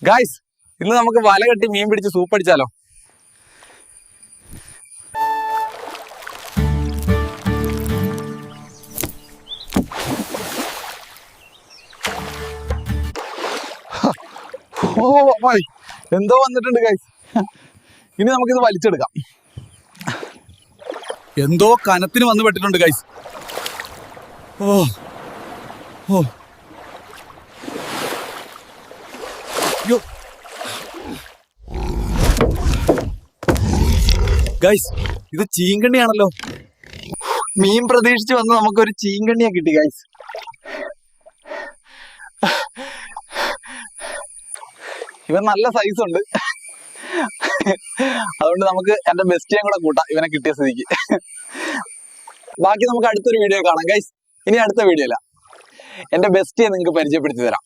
Guys, ഇന്ന് നമുക്ക് വല കെട്ടി മീൻ പിടിച്ച് സൂപ്പ് അടിച്ചാലോ? ഓ മതി, എന്തോ വന്നിട്ടുണ്ട് ഗായ്സ്. ഇനി നമുക്കിത് വലിച്ചെടുക്കാം. എന്തോ കനത്തിന് വന്ന് പെട്ടിട്ടുണ്ട് ഗായ്സ്. ഓ ഓ യോ ഗൈസ്, ഇത് ചീങ്കണ്ണിയാണല്ലോ. മീൻ പ്രതീക്ഷിച്ച് വന്ന് നമുക്കൊരു ചീങ്കണ്ണിയെ കിട്ടി ഗൈസ്. ഇവൻ നല്ല സൈസ് ഉണ്ട്, അതുകൊണ്ട് നമുക്ക് എന്റെ ബെസ്റ്റിയും കൂടെ കൂട്ടാം ഇവനെ കിട്ടിയ സ്ഥിതിക്ക്. ബാക്കി നമുക്ക് അടുത്തൊരു വീഡിയോ കാണാം ഗൈസ്. ഇനി അടുത്ത വീഡിയോയില എന്റെ ബെസ്റ്റിയെ നിങ്ങൾക്ക് പരിചയപ്പെടുത്തി തരാം.